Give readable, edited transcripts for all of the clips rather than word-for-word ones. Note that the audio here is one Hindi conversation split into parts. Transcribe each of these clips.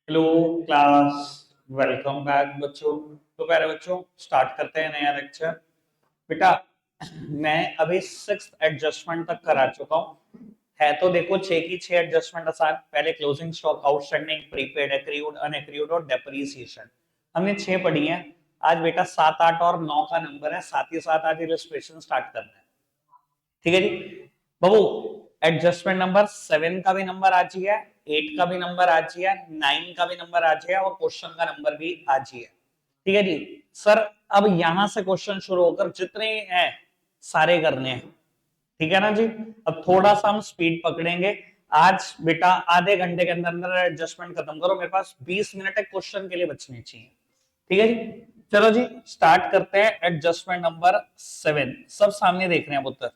Hello class. वेलकम बैक बच्चों। तो प्यारे बच्चों, स्टार्ट करते हैं नया लेक्चर। बेटा, मैं अभी सिक्स्थ एडजस्टमेंट तक करा चुका हूँ। है तो देखो छह की छह एडजस्टमेंट आसान। पहले closing stock, outstanding, prepaid, accrued, unaccrued और डेप्रिसिएशन हमने छह पढ़ी है। आज बेटा सात, आठ और नौ का नंबर है, साथ ही साथ आज इलस्ट्रेशन स्टार्ट करना है। ठीक है जी बाबू। एडजस्टमेंट नंबर 7 का भी नंबर आज ही है, 8 का भी नंबर आज ही है, 9 का भी नंबर आज ही है और क्वेश्चन का नंबर भी आज ही है। ठीक है जी सर। अब यहां से क्वेश्चन शुरू होकर जितने हैं सारे करने हैं। ठीक है ना जी। अब थोड़ा सा हम स्पीड पकड़ेंगे। आज बेटा आधे घंटे के अंदर अंदर एडजस्टमेंट खत्म करो, मेरे पास 20 मिनट एक क्वेश्चन के लिए बचने चाहिए। ठीक है जी। चलो जी स्टार्ट करते हैं। एडजस्टमेंट नंबर 7 सब सामने देख रहे हैं पुत्र।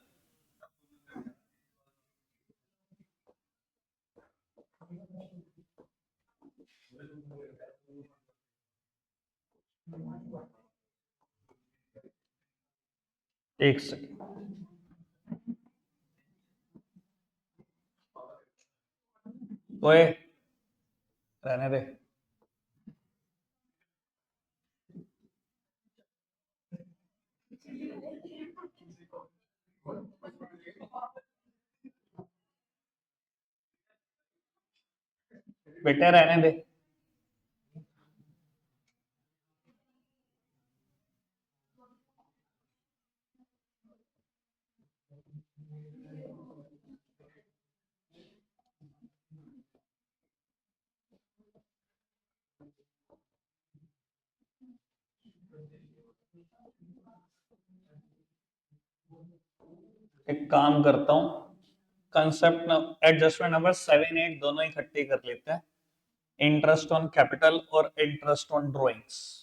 एक सेकंड। ओए, रहने दे। बेटे रहने दे। एक काम करता हूँ, कंसेप्ट एडजस्टमेंट नंबर 7 8 दोनों इकट्ठे कर लेते हैं। इंटरेस्ट ऑन कैपिटल और इंटरेस्ट ऑन ड्रॉइंग्स।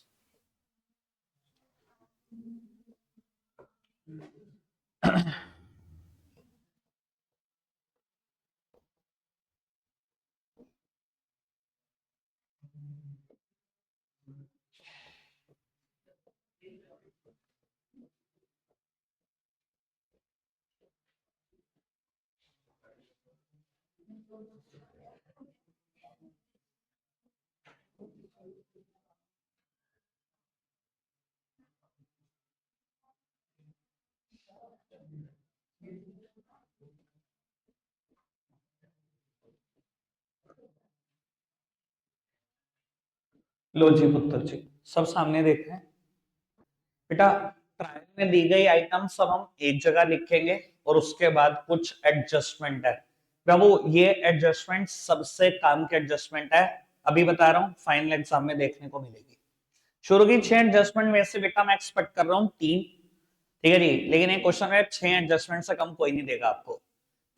लो जी पुत्र जी, सब सामने देख रहे हैं। बेटा, ट्रायल में दी गई आइटम सब हम एक जगह लिखेंगे और उसके बाद कुछ एडजस्टमेंट है। बाबू ये एडजस्टमेंट सबसे काम के एडजस्टमेंट है। अभी बता रहा हूँ, फाइनल एग्जाम में देखने को मिलेगी। शुरू की छह एडजस्टमेंट में से बेटा मैं एक्सपेक्ट कर रहा हूँ तीन। ठीक है जी, लेकिन एक क्वेश्चन है छह एडजस्टमेंट से कम कोई नहीं देगा आपको।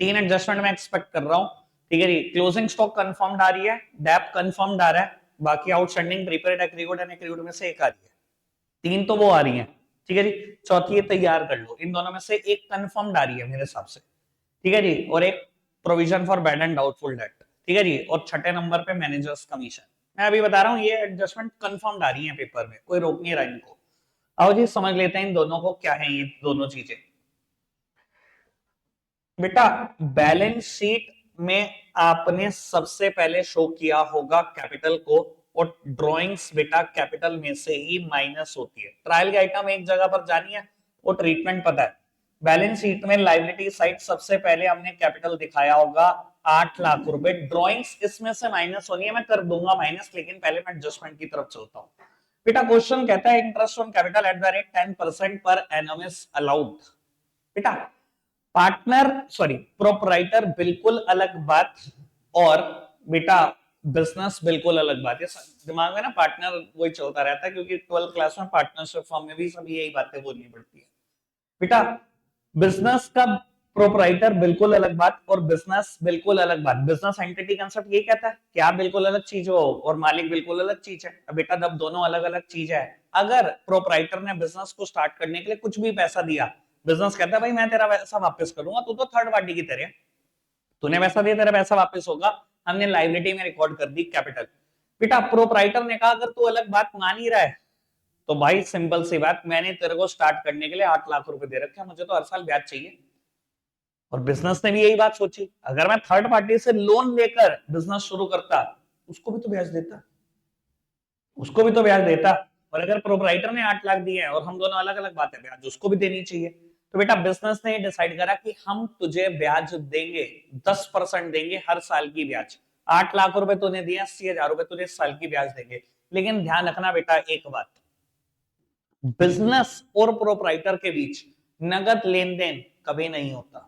तीन एडजस्टमेंट में एक्सपेक्ट कर रहा हूँ। ठीक है जी, क्लोजिंग स्टॉक कंफर्म्ड आ रही है, डेप कंफर्म्ड आ रहा है, बाकी outstanding, prepaid, acrid and acrid में से एक आ रही है। तीन तो वो आ रही है। ठीक है जी। चौथी ये तैयार कर लो, इन दोनों में से एक कंफर्म्ड आ रही है मेरे हिसाब से। ठीक है जी, और एक provision for bad and doubtful debt. ठीक है जी, और छठे नंबर पे मैनेजर्स कमीशन। मैं अभी बता रहा हूँ ये एडजस्टमेंट कंफर्म्ड आ रही है पेपर में, कोई रोक नहीं रहा इनको। आओ जी समझ लेते हैं इन दोनों को क्या है ये दोनों चीजें। बेटा, बैलेंस शीट में आपने सबसे पहले शो किया होगा कैपिटल को, और ड्राइंग्स बेटा कैपिटल में से ही माइनस होती है। ट्रायल की आइटम एक जगह पर जानी है, वो ट्रीटमेंट पता है। बैलेंस शीट में लाइबिलिटी साइड सबसे पहले हमने कैपिटल दिखाया होगा 8 लाख रुपए, ड्रॉइंग्स इसमें से माइनस होनी है, मैं कर दूंगा माइनस, लेकिन पहले मैं एडजस्टमेंट की तरफ चलता हूं। बेटा क्वेश्चन कहता है interest on capital eight the rate 10% per annum is allowed. बेटा, पार्टनर सॉरी प्रोपराइटर बिल्कुल अलग बात, और बेटा बिजनेस बिल्कुल अलग बात है। दिमाग में ना पार्टनर वही चलता रहता है, क्योंकि 12th क्लास में पार्टनरशिप फॉर्म में भी सभी यही बातें बोलनी पड़ती है। बेटा, बिजनेस का प्रोपराइटर बिल्कुल अलग बात और बिजनेस बिल्कुल अलग बात। बिजनेस एंटिटी कंसेप्ट ये कहता है कि आप बिल्कुल अलग चीज हो और मालिक बिल्कुल अलग चीज है। अब बेटा जब दोनों अलग अलग चीज है, अगर प्रोपराइटर ने बिजनेस को स्टार्ट करने के लिए कुछ भी पैसा दिया, बिजनेस कहता है भाई मैं तेरा पैसा वापस करूंगा, तू तो थर्ड पार्टी की तरह, तूने पैसा दिया तेरा पैसा वापस होगा। हमने लाइबिलिटी में रिकॉर्ड कर दी कैपिटल। बेटा प्रोपराइटर ने कहा अगर तू अलग बात मान ही रहा है, तो भाई सिंपल सी बात, मैंने तेरे को स्टार्ट करने के लिए 8 लाख रुपए दे रखे हैं, मुझे तो हर साल ब्याज चाहिए। और बिजनेस ने भी यही बात सोची, अगर मैं थर्ड पार्टी से लोन लेकर बिजनेस शुरू करता उसको भी तो ब्याज देता, उसको भी तो ब्याज देता। और अगर प्रोपराइटर ने 8 लाख दिए हैं और हम दोनों अलग अलग बात है, ब्याज उसको भी देनी चाहिए। तो बेटा बिजनेस ने डिसाइड करा कि हम तुझे ब्याज देंगे, 10% देंगे हर साल की ब्याज। 8 लाख रुपए तूने दिया, 80,000 रुपए तुझे साल की ब्याज देंगे। लेकिन ध्यान रखना बेटा एक बात, बिजनेस और प्रोपराइटर के बीच नगद लेन देन कभी नहीं होता।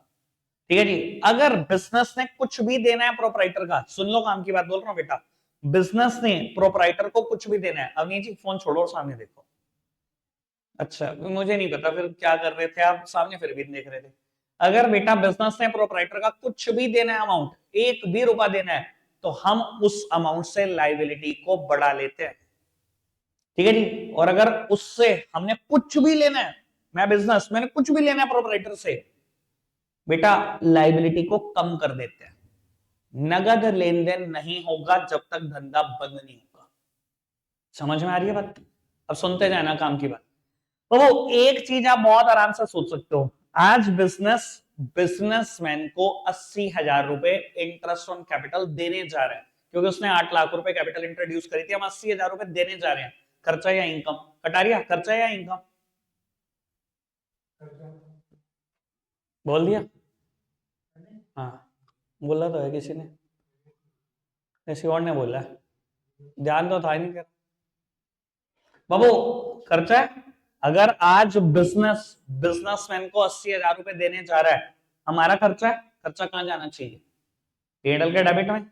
ठीक है जी। अगर बिजनेस ने कुछ भी देना है प्रोपराइटर का, सुन लो काम की बात बोल रहा हूं बेटा, बिजनेस ने प्रोपराइटर को कुछ भी देना है, अवनीश जी फोन छोड़ो और सामने देखो। अच्छा मुझे नहीं पता फिर क्या कर रहे थे आप, सामने फिर भी देख रहे थे। अगर बेटा बिजनेस ने प्रोपराइटर का कुछ भी देना है अमाउंट, एक भी रुपया देना है, तो हम उस अमाउंट से लाइबिलिटी को बढ़ा लेते हैं। ठीक है जी। और अगर उससे हमने कुछ भी लेना है, मैं बिजनेस मैंने कुछ भी लेना है प्रोपराइटर से, बेटा लाइबिलिटी को कम कर देते हैं। नगद लेन देन नहीं होगा जब तक धंधा बंद नहीं होगा। समझ में आ रही है बात? अब सुनते जाना काम की बात। तो वो एक चीज आप बहुत आराम से सोच सकते हो, आज बिजनेसमैन को 80,000 रुपए इंटरेस्ट ऑन कैपिटल देने जा रहे हैं, क्योंकि उसने 8 लाख रुपए कैपिटल इंट्रोड्यूस करी थी, हम 80,000 रुपए देने जा रहे हैं। खर्चा या इनकम? कटारिया, खर्चा या इनकम? बोल दिया? हाँ बोला तो है किसी ने, किसी और ने बोला है, ध्यान तो था ही नहीं। बाबू खर्चा है। अगर आज बिजनेसमैन को 80,000 रुपए देने जा रहा है, हमारा खर्चा है। खर्चा कहां जाना चाहिए? पीएनएल के डेबिट में।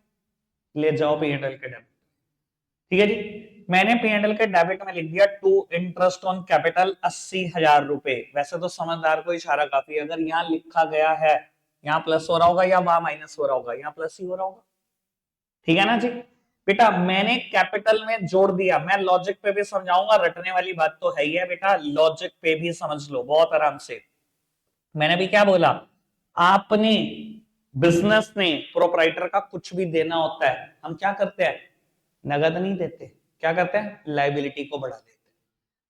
ले जाओ पीएनएल के डेबिट। ठीक है जी। मैंने पीएनएल के डेबिट में लिख दिया टू इंटरेस्ट ऑन कैपिटल 80,000 रुपए। वैसे तो समझदार को इशारा काफी है, अगर यहाँ लिखा गया है, यहाँ प्लस हो रहा होगा या वहां माइनस हो रहा होगा, यहाँ प्लस ही हो रहा होगा। ठीक है ना जी। बेटा मैंने कैपिटल में जोड़ दिया, मैं लॉजिक पे भी समझाऊंगा, रटने वाली बात तो है ही है बेटा, लॉजिक पे भी समझ लो बहुत आराम से। मैंने भी क्या बोला, आपने बिजनेस ने प्रोपराइटर का कुछ भी देना होता है, हम क्या करते हैं? नगद नहीं देते, क्या करते हैं? लाइबिलिटी को बढ़ा देते हैं।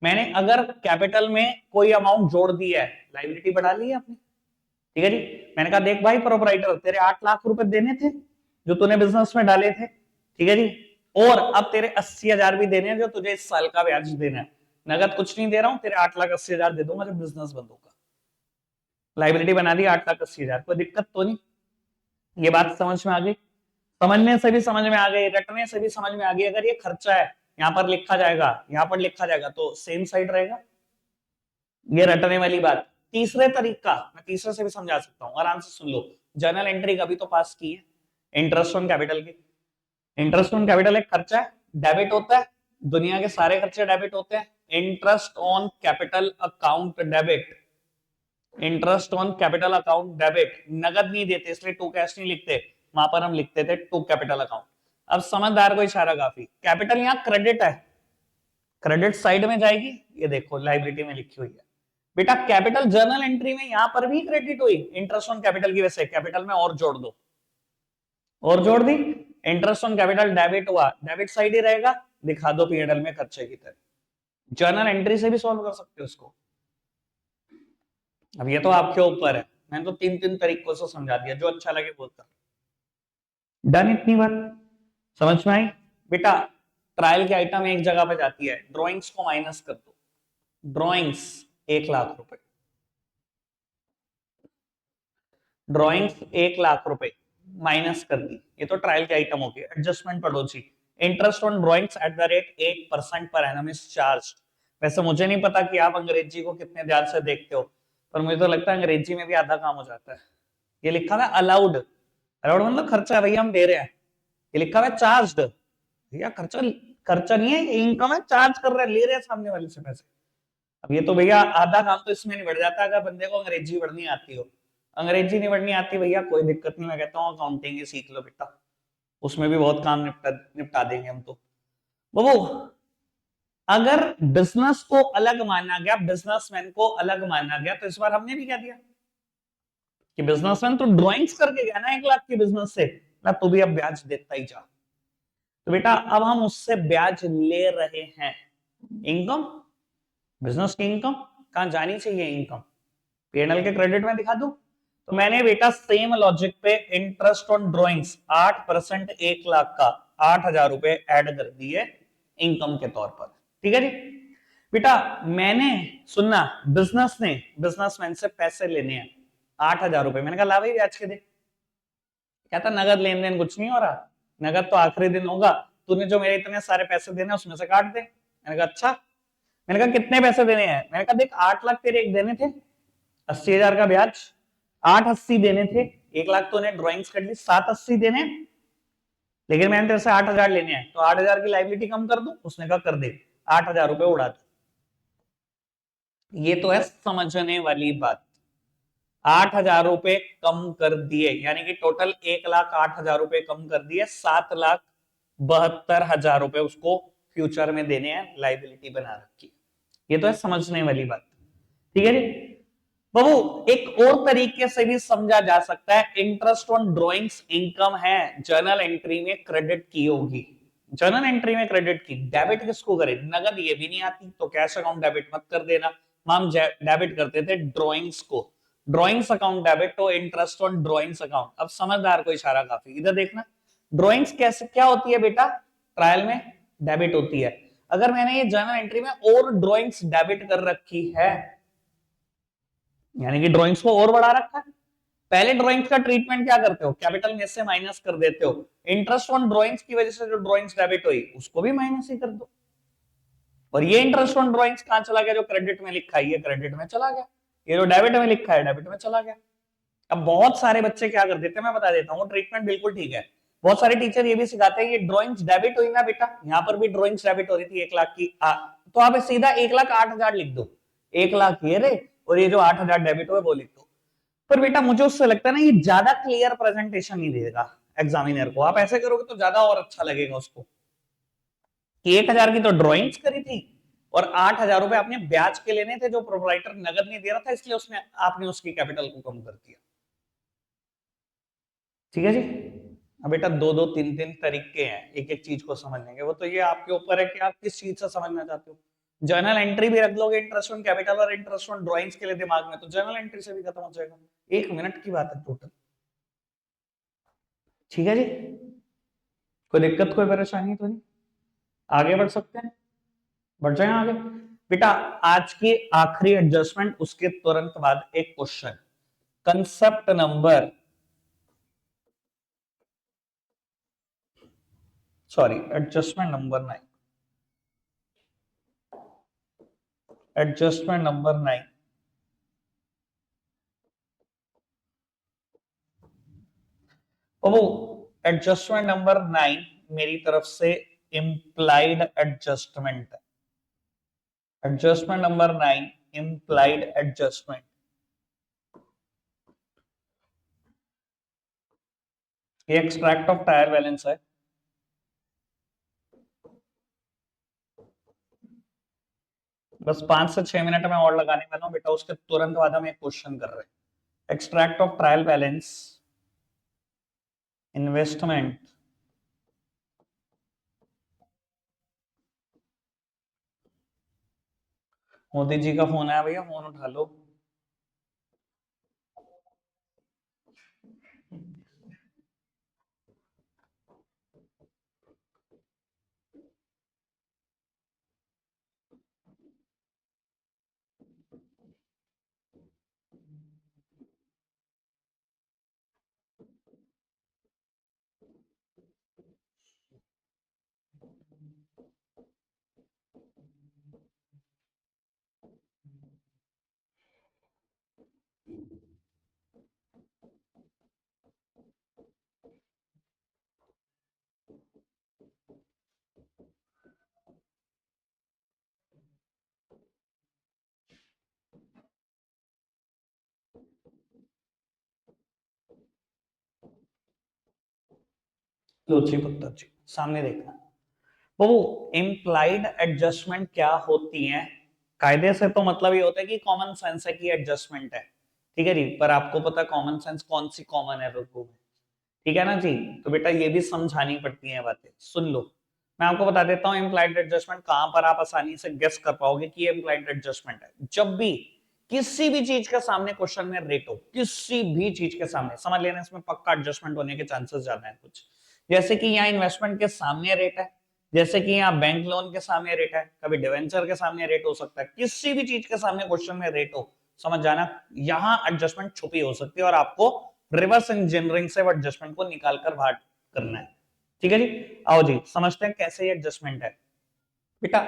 मैंने अगर कैपिटल में कोई अमाउंट जोड़ दिया है, लाइबिलिटी बढ़ा ली है आपने। ठीक है जी। मैंने कहा देख भाई प्रोपराइटर, तेरे 8 लाख रुपए देने थे जो तूने बिजनेस में डाले थे, ठीक है जी, और अब तेरे 80,000 भी देने हैं जो तुझे इस साल का ब्याज देना है। नगद कुछ नहीं दे रहा हूं, तेरे 8,80,000 दे दूंगा जब बिजनेस बंद होगा। लाइबिलिटी बना दी 8,80,000, कोई दिक्कत तो नहीं? ये बात समझ में आ गई? समझने से भी समझ में आ गई, रटने से भी समझ में आ गई। अगर ये खर्चा है, यहां पर लिखा जाएगा, यहां पर लिखा जाएगा, तो सेम साइड रहेगा। ये रटने वाली बात। तीसरे तरीका मैं तीसरे से भी समझा सकता हूं, आराम से सुन लो। जर्नल एंट्री कभी तो पास की है, इंटरेस्ट ऑन कैपिटल की। इंटरेस्ट ऑन कैपिटल एक खर्चा है, डेबिट होता है, दुनिया के सारे खर्चे डेबिट होते हैं। Interest on capital account debit, interest on capital account debit, नगद नहीं देते इसलिए टू कैश नहीं लिखते, वहां पर हम लिखते थे टू कैपिटल अकाउंट। अब समझदार को इशारा काफी, कैपिटल यहां क्रेडिट है, क्रेडिट साइड में जाएगी, ये देखो लाइबिलिटी में लिखी हुई है। बेटा कैपिटल जर्नल एंट्री में यहां पर भी क्रेडिट हुई, इंटरेस्ट ऑन कैपिटल की वजह से, कैपिटल में और जोड़ दो, और जोड़ दी, इंटरेस्ट ऑन कैपिटल डेबिट हुआ, डेबिट साइड ही रहेगा, दिखा दो पीएनएल में खर्चे की तरह। जर्नल एंट्री से भी सॉल्व कर सकते हो इसको। अब ये तो आपके ऊपर है, मैंने तो 3 तरीकों से समझा दिया, जो अच्छा लगे वो कर। डन, इतनी बात समझ में आई? बेटा ट्रायल की आइटम एक जगह पे जाती है, ड्रॉइंग्स को माइनस कर दो, ड्रॉइंग्स 1 लाख रुपए, ड्रॉइंग्स 1 लाख रुपए माइनस कर दी, ये तो ट्रायल की आइटम होगी। एडजस्टमेंट पढ़ो जी, interest on drawings at the rate 8% per annum is charge. वैसे मुझे नहीं पता कि आप अंग्रेजी को कितने ध्यान से देखते हो, पर मुझे तो लगता है अंग्रेजी में भी आधा काम हो जाता है। ये लिखा हुआ है अलाउड, अलाउड मतलब खर्चा है भैया, हम दे रहे हैं। ये लिखा हुआ है चार्ज्ड, भैया खर्चा खर्चा नहीं है, इनकम है, चार्ज कर रहे हैं, ले रहे हैं सामने वाले से पैसे। अब ये तो भैया आधा काम तो इसमें नहीं बढ़ जाता अगर बंदे को अंग्रेजी पढ़नी आती हो। अंग्रेजी नहीं पढ़नी आती भैया कोई दिक्कत नहीं, मैं कहता हूँ अकाउंटिंग ही सीख लो बेटा, उसमें भी बहुत काम निपटा देंगे हम तो। वो अगर बिजनेस को अलग माना गया, बिजनेसमैन को अलग माना गया, तो इस बार हमने भी क्या दिया कि बिजनेसमैन तो ड्राइंग्स करके गया ना 1 लाख की बिजनेस से, ना तो भी अब ब्याज देता ही जा। तो बेटा अब हम उससे ब्याज ले रहे हैं, इनकम, बिजनेस की इनकम कहां जानी चाहिए, इनकम पीएनएल के क्रेडिट में दिखा दूं। तो मैंने बेटा सेम लॉजिक पे इंटरेस्ट ऑन ड्राइंग्स 8% 1 लाख का 8,000 रुपए ऐड कर दिए इनकम के तौर पर। ठीक है जी बेटा, मैंने सुनना बिजनेसमैन से पैसे लेने हैं 8,000 रुपए। मैंने कहा ला भाई ब्याज के दे। कहता नगद लेन देन कुछ नहीं हो रहा, नगद तो आखिरी दिन होगा, तूने जो मेरे इतने सारे पैसे देने उसमें से काट दे। मैंने कहा अच्छा। मैंने कहा कितने पैसे देने हैं? मैंने कहा देख 8 लाख तेरे एक देने थे, 80,000 का ब्याज, 880 देने थे, 1 लाख तूने ड्रॉइंग्स कर ली, 780 देने, लेकिन मैंने तेरे से 8,000 लेने हैं, तो 8,000 की लाइबिलिटी कम कर दूं? उसने कहा कर दे, 8,000 रुपए उड़ा दो। ये तो है समझने वाली बात। 8,000 रुपए कम कर दिए, यानी कि टोटल 1,08,000 रुपए कम कर दिए, 7,72,000 रुपए उसको फ्यूचर में देने हैं, लाइबिलिटी बना रखी। ये तो है समझने वाली बात। ठीक है जी बाबू, एक और तरीके से भी समझा जा सकता है। इंटरेस्ट ऑन ड्रॉइंग्स इनकम है, जर्नल एंट्री में क्रेडिट की होगी, जर्नल एंट्री में क्रेडिट की। डेबिट किसको करे? नगद ये भी नहीं आती तो कैश अकाउंट डेबिट मत कर देना। हम डेबिट करते थे ड्रॉइंग्स को, ड्रॉइंग्स अकाउंट डेबिट तो इंटरेस्ट ऑन ड्रॉइंग्स अकाउंट। अब समझदार को इशारा काफी, इधर देखना। ड्रॉइंग्स कैसे क्या होती है बेटा? ट्रायल में डेबिट होती है। अगर मैंने ये जर्नल एंट्री में और ड्रॉइंग्स डेबिट कर रखी है, यानी कि ड्रॉइंग्स को और बढ़ा रखा है, पहले ड्रॉइंग्स का ट्रीटमेंट क्या करते हो? कैपिटल में से माइनस कर देते हो। इंटरेस्ट ऑन ड्रॉइंग्स की वजह से जो ड्रॉइंग्स डेबिट हुई उसको भी माइनस ही कर दो। और ये इंटरेस्ट ऑन ड्रॉइंग्स कहां चला गया? जो क्रेडिट में लिखा है ये क्रेडिट में चला गया, ये जो डेबिट में लिखा है डेबिट में चला गया। अब बहुत सारे बच्चे क्या कर देते हैं, मैं बता देता हूँ, ट्रीटमेंट बिल्कुल ठीक है। बहुत सारे टीचर ये भी सिखाते हैं, ये ड्रॉइंग्स डेबिट हुई ना बेटा, यहाँ पर भी ड्रॉइंग्स डेबिट हो रही थी 1 लाख की, तो आप सीधा 1,08,000 लिख दो, 1 लाख ये रे, और ये जो 8,000 डेबिट हुए वो लिख दो। पर बेटा मुझे उससे लगता है ना ये ज्यादा क्लियर प्रेजेंटेशन नहीं देगा एग्जामिनर को। आप ऐसे करोगे तो ज्यादा और अच्छा लगेगा उसको कि 1,000 की तो ड्रॉइंग्स करी थी और 8,000 रुपए आपने ब्याज के लेने थे, जो प्रोप्राइटर नगद नहीं दे रहा था, इसलिए उसने आपने उसकी कैपिटल को कम कर दिया। ठीक है जी। अब बेटा दो दो तीन तीन तरीके हैं एक एक चीज को समझने के, वो तो ये आपके ऊपर है कि आप किस चीज से समझना चाहते हो। जर्नल एंट्री भी रख लोगे इंटरेस्ट ऑन कैपिटल और इंटरेस्ट ऑन ड्रॉइंग्स के लिए दिमाग में, तो जर्नल एंट्री से भी खत्म हो जाएगा। 1 मिनट की बात है टोटल। ठीक है जी, कोई दिक्कत कोई परेशानी तो नहीं? आगे बढ़ सकते हैं, बढ़ जाए आगे। बेटा आज की आखिरी एडजस्टमेंट, उसके तुरंत बाद एक question, concept number, sorry adjustment number 9, adjustment number 9। Adjustment number 9 मेरी तरफ से इम्प्लाइड एडजस्टमेंट है। Adjustment number 9 implied adjustment. ये एक्सट्रैक्ट ऑफ ट्रायल बैलेंस है। बस 5 से 6 मिनट में और लगाने वाला हूं बेटा, उसके तुरंत बाद हम एक क्वेश्चन कर रहे हैं। Extract of trial balance, investment, Modi ji का फोन आया भैया, फोन उठा लो। लोची पुत्र जी सामने देखना। वो इम्प्लाइड एडजस्टमेंट क्या होती है? कायदे से तो मतलब ये होता है कि कॉमन सेंस है कि एडजस्टमेंट है, ठीक है जी, पर आपको पता कॉमन सेंस कौन सी कॉमन है रुको में, ठीक है ना जी। तो बेटा ये भी समझानी पड़ती है बातें, सुन लो। मैं आपको बता देता हूँ इम्प्लाइड एडजस्टमेंट कहां पर आप आसानी से गेस कर पाओगे कि ये इम्प्लाइड एडजस्टमेंट है। जब भी किसी भी चीज के सामने क्वेश्चन में रेट हो, किसी भी चीज के सामने, समझ लेना इसमें पक्का एडजस्टमेंट होने के चांसेस ज्यादा है कुछ, जैसे कि यहाँ इन्वेस्टमेंट के सामने रेट है, जैसे कि यहाँ बैंक लोन के सामने रेट है, कभी डिवेंचर के सामने रेट हो सकता है, किसी भी चीज के सामने क्वेश्चन में रेट हो, समझ जाना यहाँ एडजस्टमेंट छुपी हो सकती है और आपको रिवर्स इंजीनियरिंग से वो एडजस्टमेंट को निकाल कर बाहर करना है। ठीक है जी, आओ जी समझते हैं कैसे ये एडजस्टमेंट है। बेटा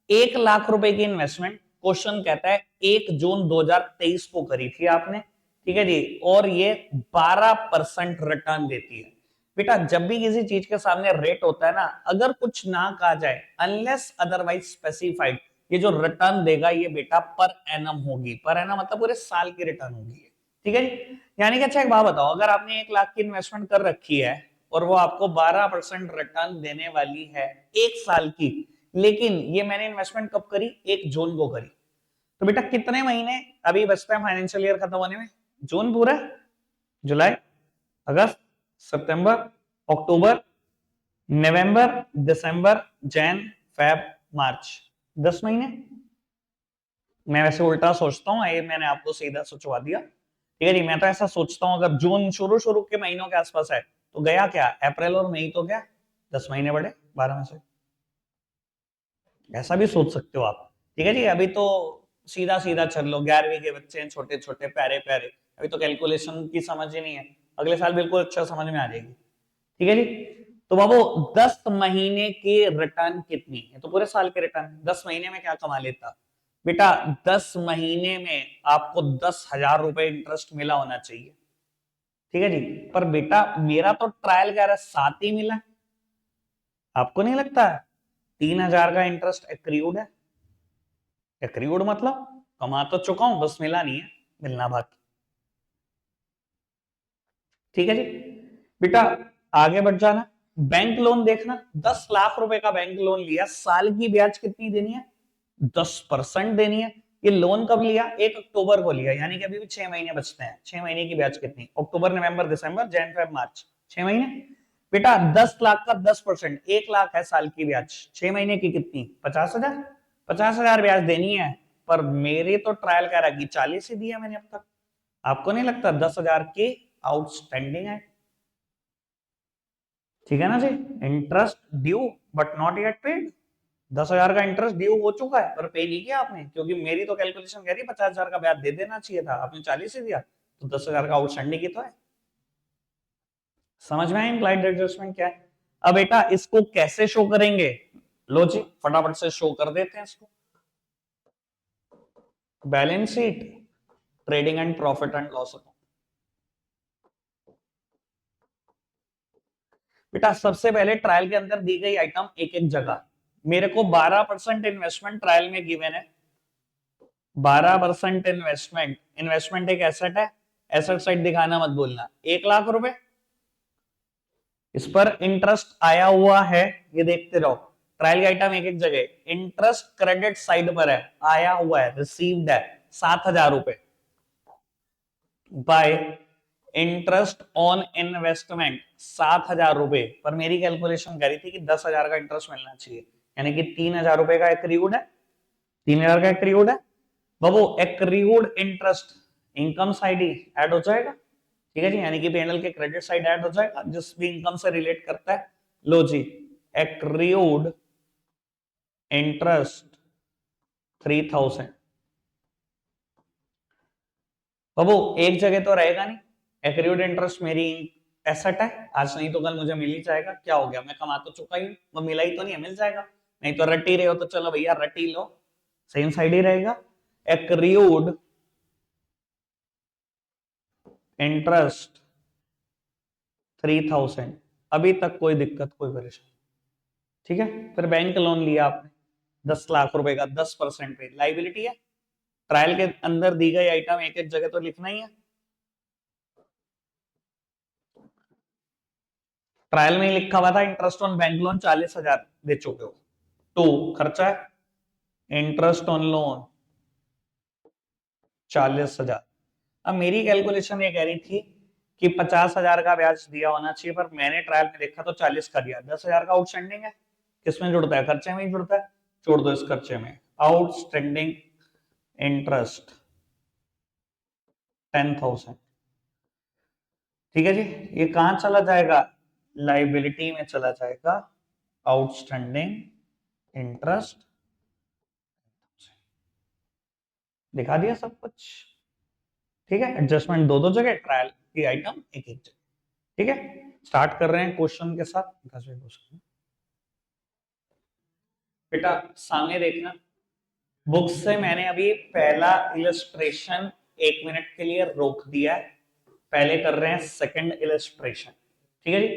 1 लाख रुपए की इन्वेस्टमेंट क्वेश्चन कहता है 1 जून 2023 को करी थी आपने, ठीक है जी, और ये 12% रिटर्न देती है। बेटा जब भी किसी चीज के सामने रेट होता है ना, अगर कुछ ना कहा जाए अनलेस अदरवाइज स्पेसिफाइड, ये जो रिटर्न देगा ये बेटा पर एनम होगी, पर एनम मतलब पूरे साल की रिटर्न होगी। ठीक है जी, यानी कि अच्छा एक बात बताओ, अगर आपने 1 लाख की इन्वेस्टमेंट कर रखी है और वो आपको 12% रिटर्न देने वाली है 1 साल की, लेकिन ये मैंने इन्वेस्टमेंट कब करी, 1 जून को करी, तो बेटा कितने महीने अभी बचते हैं फाइनेंशियल ईयर खत्म होने में, जून पूरा, जुलाई, अगस्त, सितंबर, अक्टूबर, नवंबर, दिसंबर, जैन, फेब, मार्च, 10 महीने। मैं वैसे उल्टा सोचता हूँ, ये मैंने आपको सीधा सोचवा दिया, ठीक है जी, मैं तो ऐसा सोचता हूँ अगर जून शुरू शुरू के महीनों के आसपास है तो गया क्या, अप्रैल और मई तो क्या 10 महीने बढ़े 12 में से, ऐसा भी सोच सकते हो आप। ठीक है जी, अभी तो सीधा सीधा चल लो, 11वीं के बच्चे हैं छोटे छोटे प्यारे प्यारे, अभी तो कैलकुलेशन की समझ ही नहीं है, अगले साल बिल्कुल अच्छा समझ में आ जाएगी। ठीक है जी, तो बाबू 10 महीने की रिटर्न कितनी है, तो पूरे साल के रिटर्न 10 महीने में क्या कमा लेता बेटा, 10 महीने में आपको 10,000 रुपए इंटरेस्ट मिला होना चाहिए। ठीक है जी, पर बेटा मेरा तो ट्रायल कह रहा है 7 ही मिला, आपको नहीं लगता 3,000 का इंटरेस्ट एक्रीड है, एक्रीड मतलब कमा तो चुका हूं बस मिला नहीं है, मिलना बाकी। ठीक है जी, बेटा आगे बढ़ जाना, बैंक लोन देखना, 10 लाख रुपए का बैंक लोन लिया, साल की ब्याज कितनी देनी है, 10% देनी है। ये लोन कब लिया, 1 अक्टूबर को लिया, यानी कि अभी भी 6 महीने बचते हैं, 6 महीने की ब्याज कितनी, अक्टूबर नवंबर दिसंबर जैन फेब मार्च, 6 महीने। बेटा 10 लाख का 10%, 1 लाख है साल की ब्याज, 6 महीने की कितनी, 50,000, 50,000 ब्याज देनी है, पर मेरे तो ट्रायल कह रहा कि 40 ही दिया मैंने अब तक, आपको नहीं लगता 10,000 की आउटस्टैंडिंग है। ठीक है ना जी, interest due but not yet paid, 10,000 का इंटरेस्ट ड्यू हो चुका है पर पे नहीं किया आपने, क्योंकि मेरी तो कैलकुलेशन कह रही है 50,000 का ब्याज दे देना चाहिए था, आपने 40 ही दिया, तो 10,000 का आउटस्टैंडिंग ही तो है। समझ में आया इम्प्लाइड एडजस्टमेंट क्या है। अब बेटा इसको कैसे शो करेंगे, लो जी फटाफट से शो कर देते हैं इसको, balance sheet, trading and profit and loss account. बेटा सबसे पहले ट्रायल के अंदर दी गई आइटम एक एक जगह, मेरे को 12% इन्वेस्टमेंट ट्रायल में गिवन है, 12% इन्वेस्टमेंट, इन्वेस्टमेंट एक एसेट है, एसेट साइड दिखाना मत भूलना, 1 लाख रुपए, इस पर इंटरेस्ट आया हुआ है, ये देखते रहो, ट्रायल का आइटम एक एक जगह, इंटरेस्ट क्रेडिट साइड पर है, आया हुआ है, रिसीव्ड है 7,000 रुपए, बाय इंटरेस्ट ऑन इन्वेस्टमेंट 7,000 रुपए, पर मेरी कैलकुलेशन करी थी कि 10,000 का इंटरेस्ट मिलना चाहिए, यानी कि 3,000 रुपए का एक्रीड है, 3,000 का एक्रीड है बाबू, एक्रीड इंटरेस्ट इनकम साइड ही ऐड हो जाएगा। ठीक है जी, यानी कि पीएनएल के क्रेडिट साइड ऐड हो जाएगा जिस भी इनकम से रिलेट करता है, लो जी एक्रीड इंटरेस्ट 3,000, बाबू एक जगह तो रहेगा नहीं, एक्रीड इंटरेस्ट मेरी एसेट है, आज नहीं तो कल मुझे मिल ही जाएगा, क्या हो गया मैं कमा तो चुका ही, वो मिला ही तो नहीं है, मिल जाएगा, नहीं तो रट ही रहे हो तो चलो भैया रट ही लो, सेम साइड ही रहेगा, एक्रीड इंटरेस्ट 3,000, अभी तक कोई दिक्कत कोई परेशानी। ठीक है, फिर बैंक लोन लिया आपने 10 लाख रुपए का, 10% पे लाइबिलिटी है, ट्रायल के अंदर दी गई आइटम एक एक जगह तो लिखना ही है, ट्रायल में ही लिखा हुआ था इंटरेस्ट ऑन बैंक लोन 40,000 दे चुके हो, तो खर्चा है इंटरेस्ट ऑन लोन 40,000। अब मेरी कैलकुलेशन ये कह रही थी कि 50,000 का ब्याज दिया होना चाहिए, पर मैंने ट्रायल में देखा तो 40 का दिया, 10,000 का आउटस्टैंडिंग है, किसमें जुड़ता है, खर्चे में ही जुड़ता है, छोड़ दो इस खर्चे में, आउटस्टैंडिंग इंटरेस्ट 10,000। ठीक है जी, ये कहां चला जाएगा, लाइबिलिटी में चला जाएगा आउटस्टैंडिंग इंटरेस्ट, दिखा दिया सब कुछ। ठीक है, एडजस्टमेंट दो दो जगह, ट्रायल की आइटम एक एक जगह। ठीक है, स्टार्ट कर रहे हैं क्वेश्चन के साथ। 10वें क्वेश्चन बेटा सामने देखना, बुक से मैंने अभी पहला इलस्ट्रेशन 1 मिनट के लिए रोक दिया है, पहले कर रहे हैं सेकंड इलस्ट्रेशन। ठीक है जी,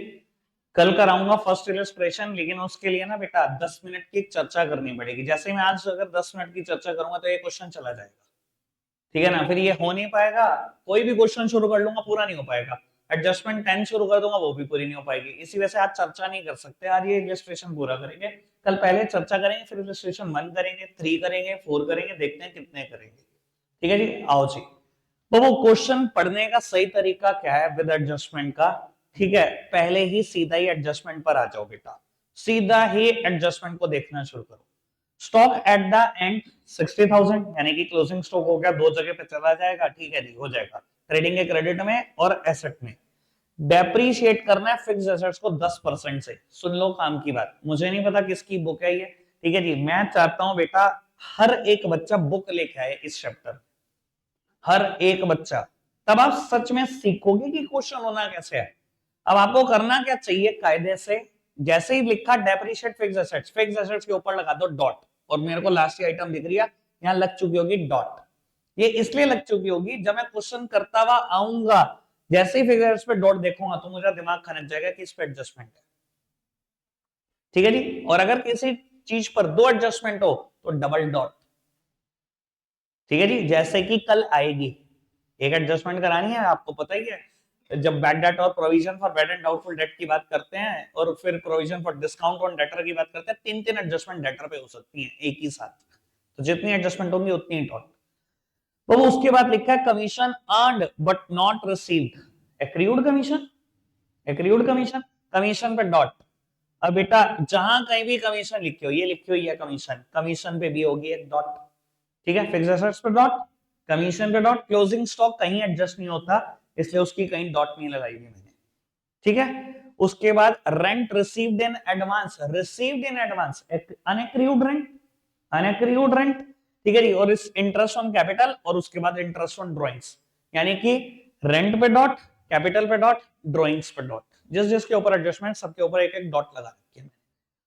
कल कराऊंगा फर्स्ट इलस्ट्रेशन, लेकिन उसके लिए ना बेटा 10 मिनट की चर्चा करनी पड़ेगी। जैसे मैं आज अगर 10 मिनट की चर्चा करूंगा तो ये क्वेश्चन चला जाएगा। ठीक है ना, फिर ये हो नहीं पाएगा, कोई भी क्वेश्चन शुरू कर लूंगा पूरा नहीं हो पाएगा, एडजस्टमेंट 10 शुरू कर दूंगा वो भी पूरी नहीं हो पाएगी। इसी वजह से आज चर्चा नहीं कर सकते, आज ये इलस्ट्रेशन पूरा करेंगे, कल पहले चर्चा करेंगे, फिर इलस्ट्रेशन 1 करेंगे, 3 करेंगे, 4 करेंगे, देखते हैं कितने करेंगे। ठीक है जी, आओ जी। तो वो क्वेश्चन पढ़ने का सही तरीका क्या है विद एडजस्टमेंट का? ठीक है, पहले ही सीधा ही एडजस्टमेंट पर आ जाओ बेटा, सीधा ही एडजस्टमेंट को देखना शुरू करो। स्टॉक एट द एंड 60,000, यानी कि क्लोजिंग स्टॉक हो गया, दो जगह पे चला जाएगा। ठीक है जी, हो जाएगा ट्रेडिंग के क्रेडिट में और एसेट में। डेप्रीशिएट करना है फिक्स एसेट्स को 10% से। सुन लो काम की बात, मुझे नहीं पता किसकी बुक है ये। ठीक है जी, मैं चाहता हूं बेटा हर एक बच्चा बुक लेके आए इस चैप्टर, हर एक बच्चा, तब आप सच में सीखोगे कि क्वेश्चन होना कैसे है। अब आपको करना क्या चाहिए कायदे से, जैसे ही लिखा depreciate fix assets, fix assets के ऊपर लगा दो डॉट, और मेरे को लास्ट की आइटम दिख रही है यहां लग चुकी होगी डॉट। ये इसलिए लग चुकी होगी, जब मैं क्वेश्चन करता हुआ आऊंगा, जैसे ही फिगर्स पे डॉट देखूंगा तो मुझे दिमाग खनक जाएगा कि इस पे एडजस्टमेंट है। ठीक है जी, और अगर किसी चीज पर दो एडजस्टमेंट हो तो डबल डॉट। ठीक है जी, जैसे कि कल आएगी एक एडजस्टमेंट करानी है, आपको पता ही है, जब बैड डेट और provision for bad and doubtful debt की बात करते हैं और फिर provision for discount on debtor की बात करते हैं, 3 एडजस्टमेंट डेटर पे हो सकती हैं एक ही साथ, तो जितनी एडजस्टमेंट होंगी उतनी ही डॉट। तो उसके बाद लिखा है commission earned but not received, acrid commission, acrid commission, commission पे डॉट। अब बेटा जहां कहीं भी कमीशन लिखी हो, ये लिखी हुई है कमीशन, कमीशन पे भी होगी एक डॉट। ठीक है, फिक्स्ड एसेट्स पे डॉट, कमीशन पे डॉट, क्लोजिंग स्टॉक कहीं एडजस्ट नहीं होता इसलिए उसकी कहीं डॉट नहीं लगाई हुई मैंने। ठीक है, उसके बाद rent received in advance, received in advance, unaccrued rent, unaccrued rent. ठीक है जी, और इस इंटरेस्ट ऑन कैपिटल और उसके बाद इंटरेस्ट ऑन ड्रॉइंग्स, यानी कि रेंट पे डॉट, कैपिटल पे डॉट, ड्रॉइंग्स पे डॉट, जिस जिसके ऊपर एडजस्टमेंट सबके ऊपर एक एक डॉट लगा रखी है।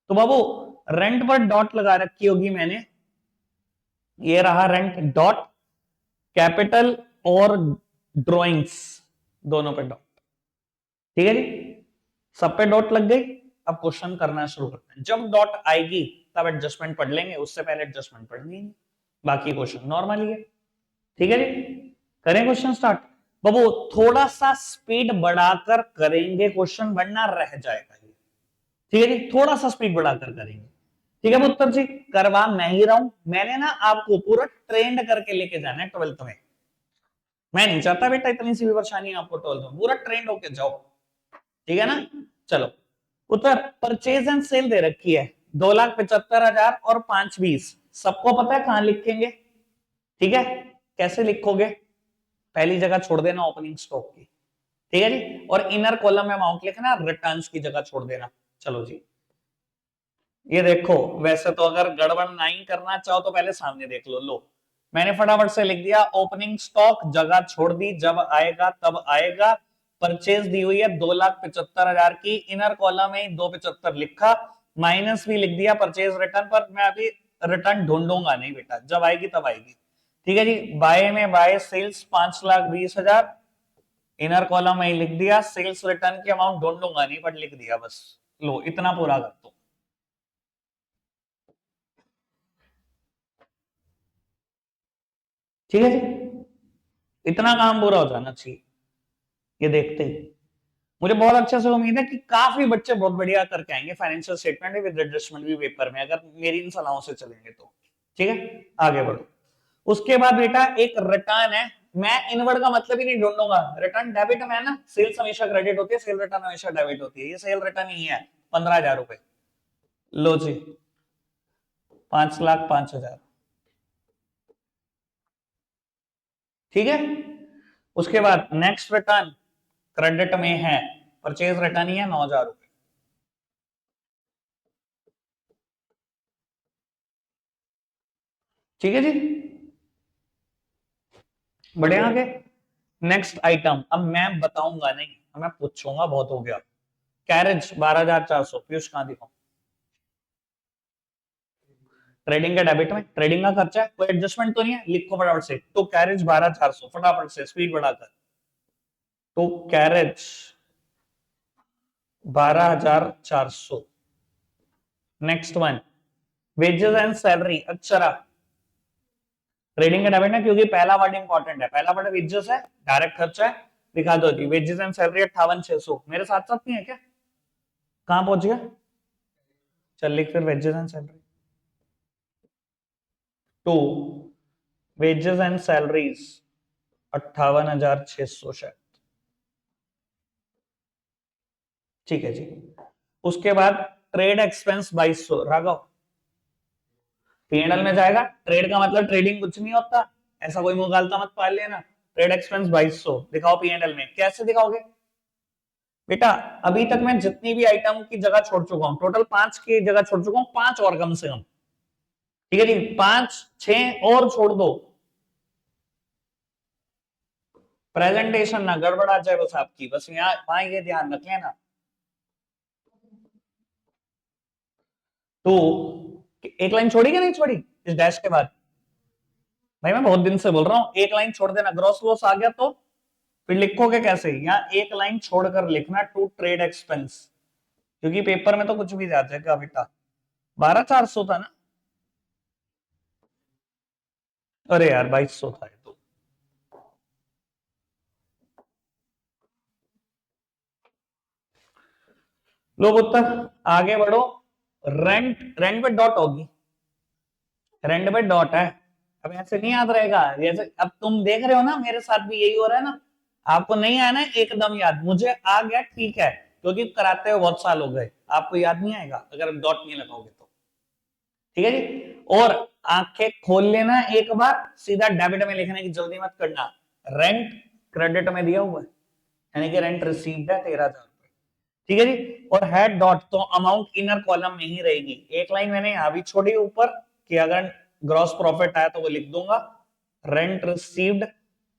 तो बाबू रेंट पर डॉट लगा रखी होगी मैंने, ये रहा रेंट डॉट, कैपिटल और ड्रॉइंग्स दोनों पे डॉट। ठीक है जी, सब पे डॉट लग गई। अब क्वेश्चन करना शुरू करते हैं, जब डॉट आएगी तब एडजस्टमेंट पढ़ लेंगे, उससे पहले एडजस्टमेंट पढ़नी नहीं, बाकी क्वेश्चन नॉर्मल ही है। ठीक है जी, करें क्वेश्चन स्टार्ट। बाबू थोड़ा सा स्पीड बढ़ाकर करेंगे क्वेश्चन, वरना रह जाएगा ये। ठीक है जी, थोड़ा सा स्पीड बढ़ाकर करेंगे। ठीक है उत्तर जी, करवा मैं ही रहा हूं, मैंने ना आपको पूरा ट्रेंड करके लेके जाना है 12th में। मैं नहीं चाहता बेटा इतनी सी भी परेशानी आपको 12th में, पूरा ट्रेंड होके जाओ। ठीक है ना, चलो उत्तर परचेज एंड सेल दे रखी है 2,75,000 और 5,20, सबको पता है कहां लिखेंगे। ठीक है, कैसे लिखोगे, पहली जगह छोड़ देना ओपनिंग स्टॉक की। ठीक है जी, और इनर कॉलम में अमाउंट लिखना, रिटर्न्स की जगह छोड़ देना। चलो जी, ये देखो वैसे तो अगर गड़बड़ नहीं करना चाहो तो पहले सामने देख लो। लो मैंने फटाफट से लिख दिया, ओपनिंग स्टॉक जगह छोड़ दी, जब आएगा तब आएगा। परचेज दी हुई है 2,75,000 की, इनर कॉलम में 275 लिखा, माइनस भी लिख दिया परचेज रिटर्न पर। मैं अभी रिटर्न ढूंढूंगा नहीं बेटा, जब आएगी तब आएगी। ठीक है जी, बाय में बाय सेल्स 5,20,000, इनर कॉलम में लिख दिया, सेल्स रिटर्न की अमाउंट ढूंढूंगा नहीं बट लिख दिया बस। लो इतना पूरा कर दो। ठीक है जी, इतना काम पूरा हो जाना चाहिए। ये देखते ही मुझे बहुत अच्छे से उम्मीद है कि काफी बच्चे बहुत बढ़िया करके आएंगे फाइनेंशियल स्टेटमेंट विद एडजस्टमेंट भी पेपर में, अगर मेरी इन सलाहों से चलेंगे तो। ठीक है, आगे बढ़ो। उसके बाद बेटा एक रिटर्न है, मैं इनवर्ड का मतलब ही नहीं ढूंढूंगा, रिटर्न डेबिट में है ना, सेल्स हमेशा क्रेडिट होती है, सेल रिटर्न हमेशा डेबिट होती है, ये सेल रिटर्न ही है 15,000 रुपए। लो जी 5,05,000। ठीक है, उसके बाद नेक्स्ट रिटर्न क्रेडिट में है, परचेज रिटर्न ही है 9,000 रुपए। ठीक है जी, बढ़िया। आगे नेक्स्ट आइटम, अब मैं बताऊंगा नहीं, मैं पूछूंगा, बहुत हो गया। कैरेज 12,400, पीयूष कहां दिखाऊं? ट्रेडिंग के डेबिट में, ट्रेडिंग का खर्चा है, कोई एडजस्टमेंट तो नहीं है, लिखो फटाफट से। तो कैरेज 12,400, फटाफट से स्पीड बढ़ाकर। तो carriage 12,400। Next one, wages and salary Akshara. Trading का डेबिट है क्योंकि पहला वर्ड इंपॉर्टेंट है, पहला वर्ड वेजेस है, डायरेक्ट खर्चा है, दिखा दो जी। वेजेस एंड सैलरी 58,600, मेरे साथ साथ नहीं है क्या? कहां पहुंच गया? चल लिख फिर, wages and salary to, wages and salaries 58,600 शायद। ठीक है जी। उसके बाद ट्रेड एक्सपेंस 2,200, राघव पीएनएल में जाएगा। ट्रेड का मतलब ट्रेडिंग कुछ नहीं होता, ऐसा कोई मुगालता मत पाल लेना। ट्रेड एक्सपेंस 2,200 दिखाओ पीएनएल में, कैसे दिखाओगे बेटा? अभी तक मैं जितनी भी आइटम की जगह छोड़ चुका हूं, टोटल 5 की जगह छोड़ चुका हूं, 5 और कम से कम। ठीक है जी, 5 6 और छोड़ दो, प्रेजेंटेशन ना गड़बड़ा जाए बस आपकी, बस यहाँ वहां ये ध्यान रख लेना। तो एक लाइन छोड़ी क्या नहीं छोड़ी इस डैश के बाद? भाई मैं बहुत दिन से बोल रहा हूं, एक लाइन छोड़ देना, ग्रॉस लॉस आ गया तो फिर लिखोगे कैसे? यहाँ एक लाइन छोड़कर लिखना, टू ट्रेड एक्सपेंस, क्योंकि पेपर में तो कुछ भी आ जाएगा बेटा। 12,400 था ना? अरे यार 2,200 था ये तो। लो उत्तर, आगे बढ़ो। रेंट, रेंट पे डॉट होगी, रेंट पे डॉट है। अब ऐसे नहीं याद रहेगा, जैसे अब तुम देख रहे हो ना, मेरे साथ भी यही हो रहा है ना। आपको नहीं आया ना एकदम याद, मुझे आ गया ठीक है, क्योंकि कराते हुए बहुत साल हो गए। आपको याद नहीं आएगा अगर डॉट नहीं लगाओगे तो। ठीक है जी। और आंखें खोल लेना एक बार, सीधा डेबिट में लिखने की जल्दी मत करना। रेंट क्रेडिट में दिया हुआ है, यानी कि रेंट रिसीव्ड है 13,000। ठीक है जी। और हेड डॉट, तो अमाउंट इनर कॉलम में ही रहेगी। एक लाइन मैंने यहां भी छोड़ी ऊपर कि अगर ग्रॉस प्रॉफिट आया तो वो लिख दूंगा, रेंट रिसीव्ड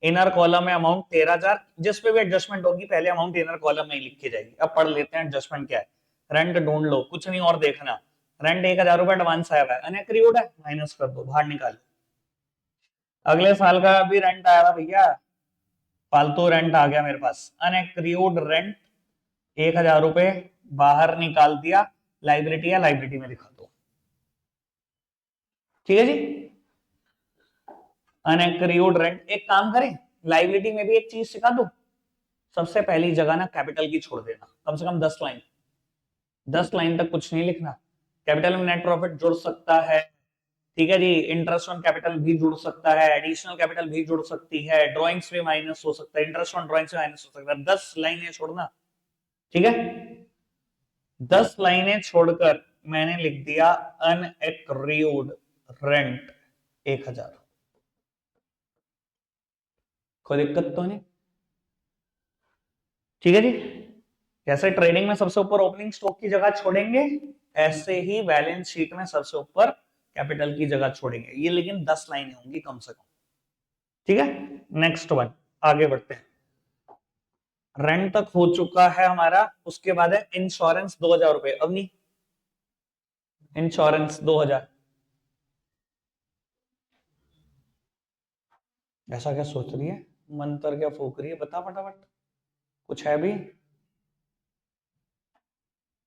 इनर कॉलम में अमाउंट 13,000, जिस पे भी एडजस्टमेंट होगी पहले अमाउंट इनर कॉलम में ही लिखी जाएगी। अब पढ़ लेते हैं एडजस्टमेंट क्या है। रेंट ढूंढ लो, कुछ नहीं और देखना। रेंट 1,000 रुपए एडवांस आया हुआ है, अनएक्रीड है, माइनस कर दो, बाहर निकालो। अगले साल का भी रेंट आया हुआ भैया, फालतू रेंट आ गया मेरे पास, अनएक्रीड रेंट 1,000 रुपए बाहर निकाल दिया, लाइबिलिटी है, लाइबिलिटी में दिखा दो। ठीक है जी। अनएक्रीड रेंट, एक काम करें, लाइबिलिटी में भी एक चीज सिखा दो। सबसे पहली जगह ना कैपिटल की छोड़ देना, कम से कम 10 लाइन, 10 लाइन तक कुछ नहीं लिखना। कैपिटल में नेट प्रॉफिट जुड़ सकता है, ठीक है जी, इंटरेस्ट ऑन कैपिटल भी जुड़ सकता है, एडिशनल कैपिटल भी जुड़ सकती है, ड्रॉइंग्स में माइनस हो सकता है, इंटरेस्ट ऑन ड्रॉइंग्स में माइनस हो सकता है। 10 लाइनें छोड़ना, ठीक है। 10 लाइनें छोड़कर मैंने लिख दिया अनएक्रीड रेंट 1,000। कोई दिक्कत तो नहीं? ठीक है जी। जैसे ट्रेडिंग में सबसे ऊपर ओपनिंग स्टॉक की जगह छोड़ेंगे, ऐसे ही बैलेंस शीट में सबसे ऊपर कैपिटल की जगह छोड़ेंगे ये, लेकिन 10 लाइनें होंगी कम से कम। ठीक है, नेक्स्ट वन, आगे बढ़ते हैं। रेंट तक हो चुका है हमारा, उसके बाद है इंश्योरेंस 2,000 रुपए। अब नहीं, इंश्योरेंस 2,000, ऐसा क्या सोच रही है, मंत्र क्या फूक रही है, बता फटाफट, कुछ है भी?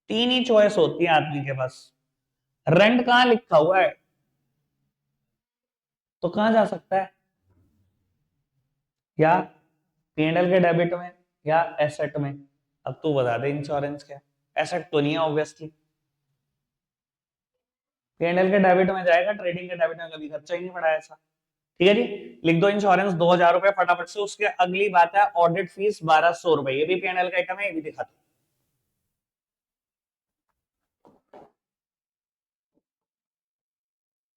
तीन ही चॉइस होती है आदमी के पास, रेंट कहां लिखा हुआ है, तो कहां जा सकता है? या पीएनएल के डेबिट में, या एसेट में। अब तू बता दे, इंश्योरेंस क्या, एसेट तो नहीं है ऑब्वियसली। पीएनएल के डेबिट में जाएगा, ट्रेडिंग के डेबिट में कभी खर्चा ही नहीं पड़ा ऐसा। ठीक है जी, लिख दो इंश्योरेंस 2,000 रुपए फटाफट से। उसके अगली बात है ऑडिट फीस 1,200 रुपए, ये भी पीएनएल का आइटम है, ये भी दिखा दो।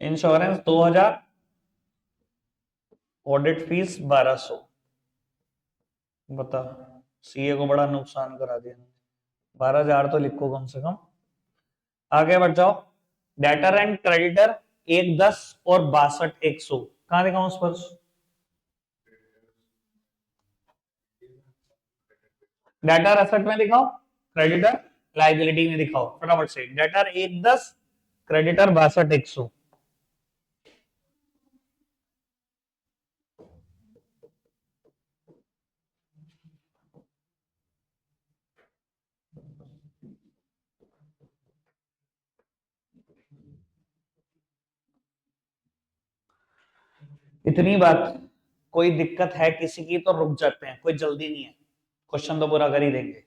Insurance 2,000, audit fees 1,200। बता, सीए को बड़ा नुकसान करा दिया, 12,000 तो लिखो कम से कम। आगे बढ़ जाओ, डेटर एंड क्रेडिटर एक 10 और 62 100 कहां दिखाऊं उस पर? डेटर एसेट में दिखाओ, क्रेडिटर लाइबिलिटी में दिखाओ, फटाफट से। Debtor 110, creditor 62 100। इतनी बात, कोई दिक्कत है किसी की तो रुक जाते हैं, कोई जल्दी नहीं है, क्वेश्चन तो पूरा कर ही देंगे।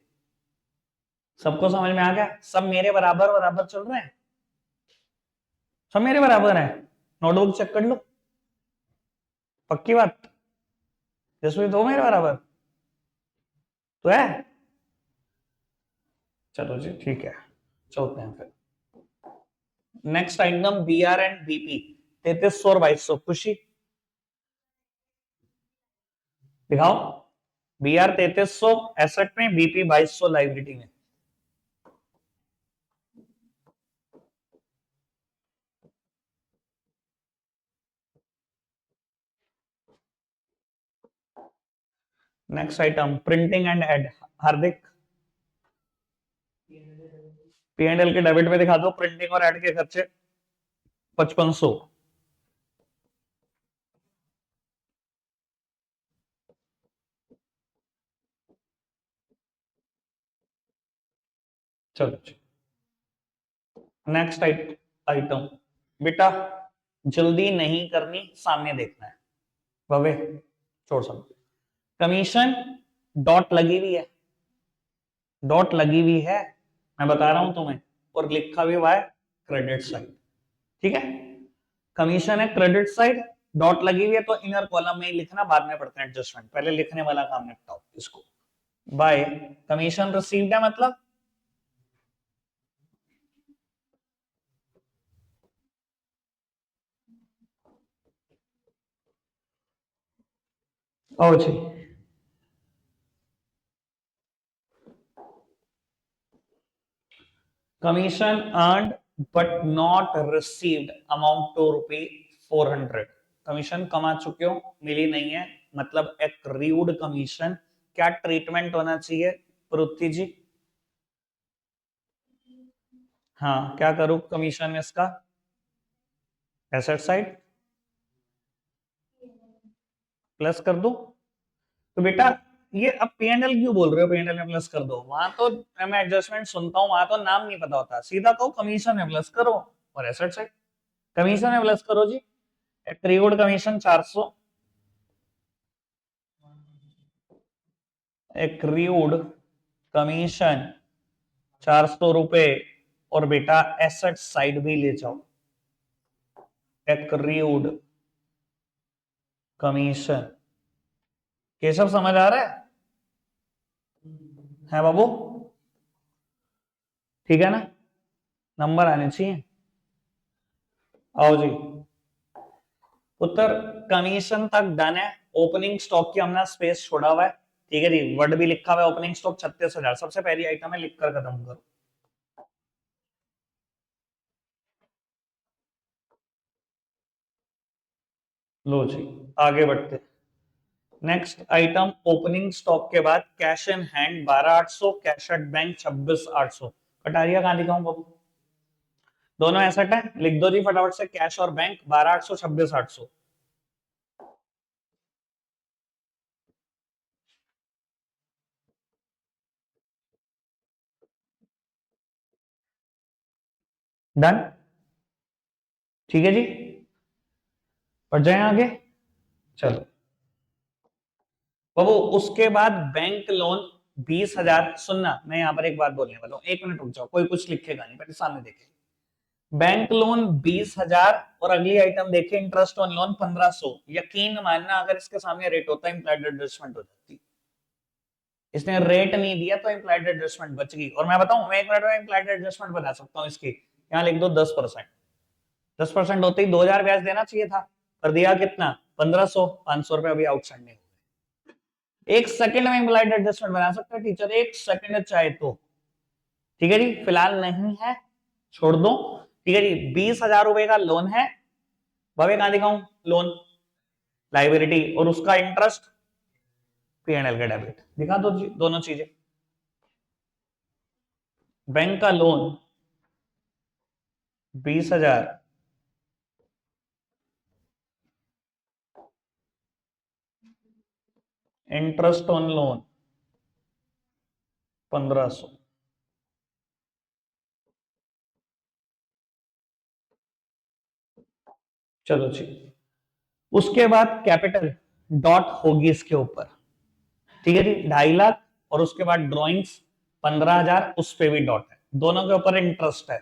सबको समझ में आ गया? सब मेरे बराबर बराबर चल रहे हैं, सब मेरे बराबर है। नोटबुक चेक कर लो, पक्की बात। जिसमें दो मेरे बराबर तो है। चलो जी ठीक है, चलते हैं फिर। Next item B R and BP 3300 और 2200, खुशी दिखाओ। बी आर 3300 एसेट में, बीपी 2200 लाइबिलिटी में। Next item printing and ad, Hardik P and L के डेबिट में दिखा दो प्रिंटिंग और एड के खर्चे 5500। चलो नेक्स्ट आइटम, बेटा जल्दी नहीं करनी, सामने देखना है। भवे छोड़ सकते, कमीशन डॉट लगी हुई है, डॉट लगी हुई है, मैं बता रहा हूं तुम्हें, और लिखा भी हुआ है क्रेडिट साइड, ठीक है। कमीशन है क्रेडिट साइड, डॉट लगी हुई है, तो इनर कॉलम में ही लिखना, बाद में पढ़ते हैं एडजस्टमेंट, पहले लिखने वाला काम निपटाओ इसको। बाय कमीशन रिसीव्ड है मतलब ओ जी, commission earned but not received amount to rupee 400। Commission कमा चुके हो, मिली नहीं है, मतलब एक्रीव्ड कमीशन। क्या ट्रीटमेंट होना चाहिए पृथ्वी जी? हाँ क्या करूं कमीशन में इसका? एसेट साइड प्लस कर दो। तो बेटा ये अब पी एंड एल क्यों बोल रहे हो, पी एंड एल में प्लस कर दो? वहां तो मैं एडजस्टमेंट सुनता हूँ, वहां तो नाम नहीं पता होता, सीधा कहो कमीशन में प्लस करो और एसेट साइड कमीशन में प्लस करो जी। एक्रीव्ड कमीशन 400, एक्रीव्ड कमीशन 400 रुपए, और बेटा एसेट साइड भी ले जाओ, एक्रीव्ड कमीशन। केशव समझ आ रहा है बाबू? ठीक है ना, नंबर आने चाहिए। आओ जी उत्तर, कमीशन तक डन है। ओपनिंग स्टॉक की हमने स्पेस छोड़ा हुआ है, ठीक है जी। वर्ड भी लिखा हुआ है, ओपनिंग स्टॉक 36,000, सबसे पहली आइटम है, लिखकर खत्म करो। लो जी आगे बढ़ते, नेक्स्ट आइटम ओपनिंग स्टॉक के बाद cash in hand 12,800, cash at bank 26,800। Kataria कहां लिखा हूं बाबू? दोनों एसेट है, लिख दो जी फटाफट से, कैश और बैंक 12,800 26,800। डन, ठीक है जी, बढ़ जाए आगे। चलो बाबू उसके बाद बैंक लोन 20,000, सुनना मैं यहाँ पर एक बात बोलने वाला हूँ, एक मिनट रुक जाओ, कोई कुछ लिखेगा नहीं, पहले सामने देखे। बैंक लोन 20,000 और अगली आइटम देखे इंटरेस्ट ऑन लोन 1,500। यकीन मानना अगर इसके सामने रेट होता इम्प्लाइड एडजस्टमेंट हो जाती, इसने रेट नहीं दिया तो इम्प्लाइड एडजस्टमेंट बच गई। और मैं बताऊं, मैं एक मिनट में इम्प्लाइड एडजस्टमेंट बता सकता हूँ इसकी, यहाँ लिख दो 10%। 10% होते ही 2,000 ब्याज देना चाहिए था, पर दिया कितना? 1,500, 500 रुपए अभी आउटस्टैंडिंग। एक सेकंड में इम्प्लाइड एडजस्टमेंट बना सकता है टीचर, एक सेकंड चाहे तो, ठीक है जी। फिलहाल नहीं है, छोड़ दो, ठीक है जी। 20,000 रुपए का लोन है, भावे कहां दिखाऊं, लोन लाइबिलिटी और उसका इंटरेस्ट पीएनएल का डेबिट, दिखा दो दोनों चीजें। बैंक का लोन 20,000, इंटरेस्ट ऑन लोन 1500। चलो जी, उसके बाद कैपिटल डॉट होगी इसके ऊपर, ठीक है जी, 2.5 लाख, और उसके बाद ड्रॉइंग्स 15,000, उस पे भी डॉट है, दोनों के ऊपर इंटरेस्ट है,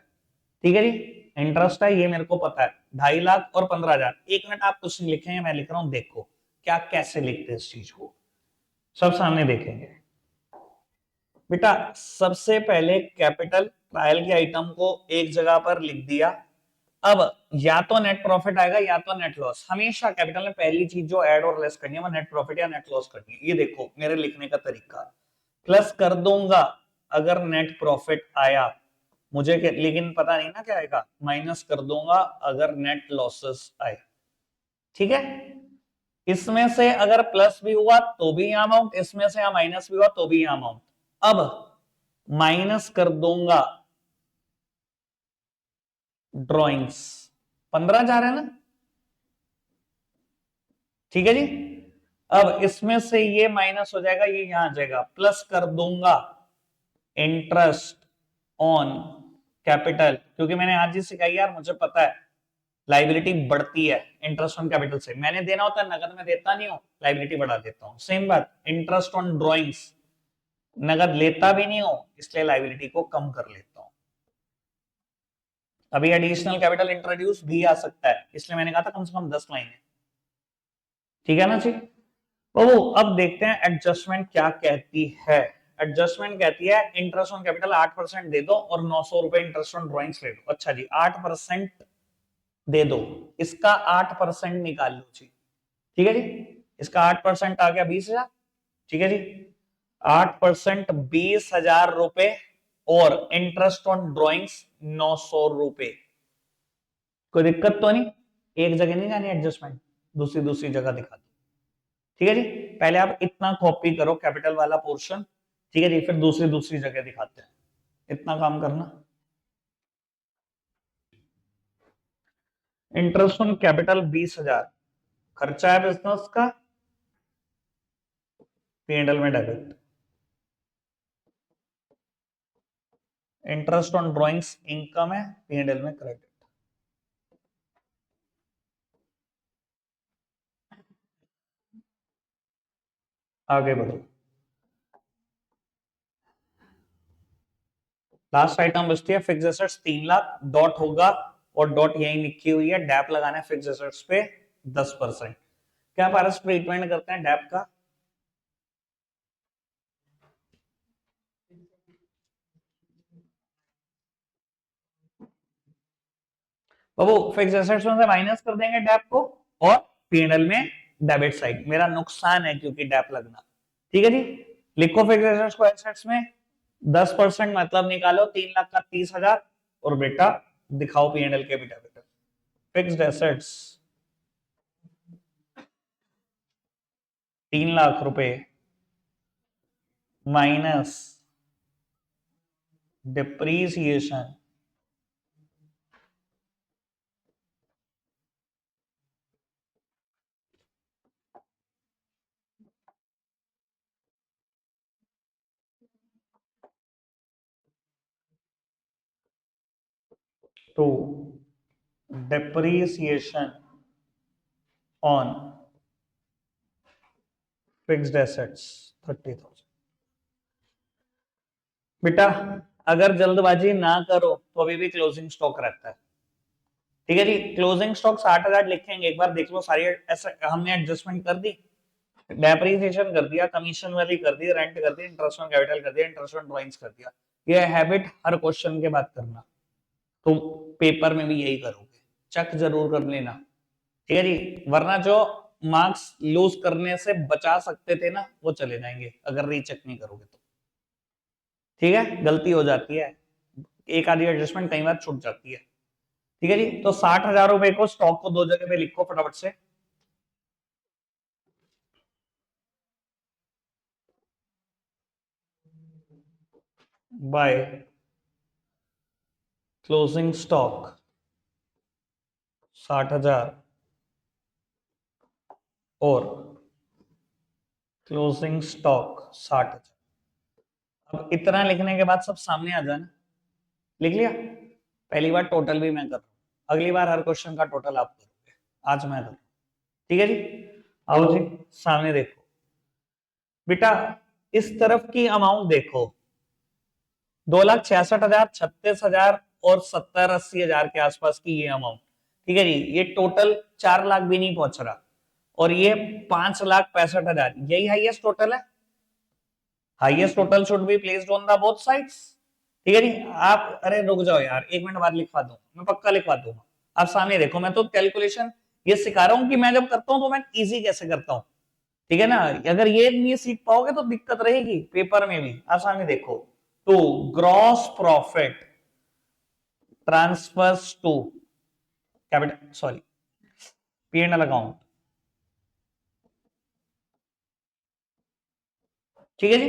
ठीक है जी, इंटरेस्ट है, ये मेरे को पता है, 2.5 लाख और 15,000। 1 मिनट, आप कुछ नहीं लिखेंगे, मैं लिख रहा हूं, देखो क्या कैसे लिखते हैं इस चीज को, सब सामने देखेंगे। बेटा सबसे पहले कैपिटल ट्रायल के आइटम को एक जगह पर लिख दिया, अब या तो नेट प्रॉफिट आएगा या तो नेट लॉस, हमेशा कैपिटल में पहली चीज जो ऐड और लेस करनी है वो नेट प्रॉफिट या नेट लॉस करनी है। ये देखो मेरे लिखने का तरीका, प्लस कर दूंगा अगर नेट प्रॉफिट आया मुझे, लेकिन पता नहीं ना क्या आएगा, माइनस कर दूंगा अगर नेट लॉसेस आए, ठीक है। इसमें से अगर प्लस भी हुआ तो भी अमाउंट, इसमें से या माइनस भी हुआ तो भी अमाउंट। अब माइनस कर दूंगा ड्रॉइंग्स, 15,000 है ना, ठीक है जी। अब इसमें से ये माइनस हो जाएगा, ये यहां आ जाएगा, प्लस कर दूंगा इंटरेस्ट ऑन कैपिटल, क्योंकि मैंने आज ही सिखाई यार, मुझे पता है लाइबिलिटी बढ़ती है इंटरेस्ट ऑन कैपिटल से, मैंने देना होता है नगद में देता नहीं हूं, लाइबिलिटी बढ़ा देता हूं। सेम बात इंटरेस्ट ऑन ड्रॉइंग्स, नगद लेता भी नहीं हूं इसलिए लाइबिलिटी को कम कर लेता हूं। अभी एडिशनल कैपिटल इंट्रोड्यूस भी आ सकता है, इसलिए मैंने कहा था कम से कम 10 लाइनें, ठीक है ना जी। तो अब देखते हैं एडजस्टमेंट क्या कहती है। एडजस्टमेंट कहती है इंटरेस्ट ऑन कैपिटल 8% दे दो और 900 रुपए इंटरेस्ट ऑन ड्रॉइंग्स ले दो। अच्छा जी, 8% दे दो, इसका 8% निकाल लो जी, ठीक है जी, इसका 8% आ गया 20,000, ठीक है जी, 8% 20,000 रुपए और इंटरेस्ट ऑन ड्रॉइंग्स 900 रुपए। कोई दिक्कत तो नहीं, एक जगह नहीं जानी एडजस्टमेंट, दूसरी दूसरी जगह दिखा दो, ठीक है जी। पहले आप इतना कॉपी करो कैपिटल वाला पोर्शन, ठीक है जी, फिर दूसरी दूसरी जगह दिखाते हैं, इतना काम करना। इंटरेस्ट ऑन कैपिटल 20,000, खर्चा है बिजनेस का, पीएनएल में debit, interest on drawings income है, पीएनएल में क्रेडिट। आगे बढ़ो, लास्ट आइटम बचती है फिक्स एसेट्स 3 लाख, डॉट होगा और डॉट यही लिखी हुई है, डैप लगाना है फिक्स एसेट्स पे 10%। क्या पारस ट्रीटमेंट करते हैं डैप का, बाबू फिक्स एसेट्स में से माइनस कर देंगे डैप को, और पीएनएल में डेबिट साइड, मेरा नुकसान है क्योंकि डैप लगना, ठीक है जी। लिखो फिक्स एसेट्स को एसेट्स में 10% मतलब निकालो 3 लाख का 30,000, और बेटा दिखाओ पीएनएल के भी डेबिट। फिक्स्ड एसेट्स 3 लाख रुपए minus depreciation to depreciation on fixed assets 30,000। बेटा अगर जल्दबाजी ना करो तो अभी भी क्लोजिंग स्टॉक रहता है, ठीक है जी। क्लोजिंग स्टॉक 60,000 लिखेंगे, एक बार देख लो सारी ऐसे हमने एडजस्टमेंट कर दी, डेप्रिसिएशन कर दिया, कमीशन वाली कर दी, रेंट कर दी, इंटरेस्ट ऑन कैपिटल कर दिया, इंटरेस्ट ऑन ड्राइंग्स कर दिया। ये हैबिट हर क्वेश्चन के बाद करना, तो पेपर में भी यही करोगे, चेक जरूर कर लेना, ठीक है जी, वरना जो मार्क्स लूज करने से बचा सकते थे ना वो चले जाएंगे अगर रीचेक नहीं करोगे तो, ठीक है, गलती हो जाती है, एक आधी एडजस्टमेंट कई बार छूट जाती है। ठीक है जी। तो 60,000 रुपए को स्टॉक को दो जगह पे लिखो फटाफट से। बाय क्लोजिंग स्टॉक 60,000 और क्लोजिंग स्टॉक 60,000। अब इतना लिखने के बाद सब सामने आ जाना। लिख लिया? पहली बार टोटल भी मैं कर रहा हूं, अगली बार हर क्वेश्चन का टोटल आप करोगे, आज मैं कर रहा हूं। ठीक है जी। आओ जी सामने देखो बेटा, इस तरफ की अमाउंट देखो, 2,66,000, 36,000 और 70-80,000 के आसपास की ये अमाउंट। ठीक है जी। ये टोटल 4 लाख भी नहीं पहुंच रहा, और ये 5,65,000, यही हाईएस्ट टोटल है। Highest total should be placed on the both sides. ठीक है जी। आप अरे रुक जाओ यार, 1 मिनट बाद लिखवा दूं, मैं पक्का लिखवा दूंगा। आप सामने देखो, मैं तो कैलकुलेशन ये सिखा रहा हूं कि मैं जब करता हूं तो मैं इजी कैसे करता हूं। ठीक है ना? अगर ये नहीं सीख पाओगे तो दिक्कत रहेगी पेपर में भी। आप सामने देखो, तो gross profit transfers to capital, sorry, P&L account. ठीक है जी।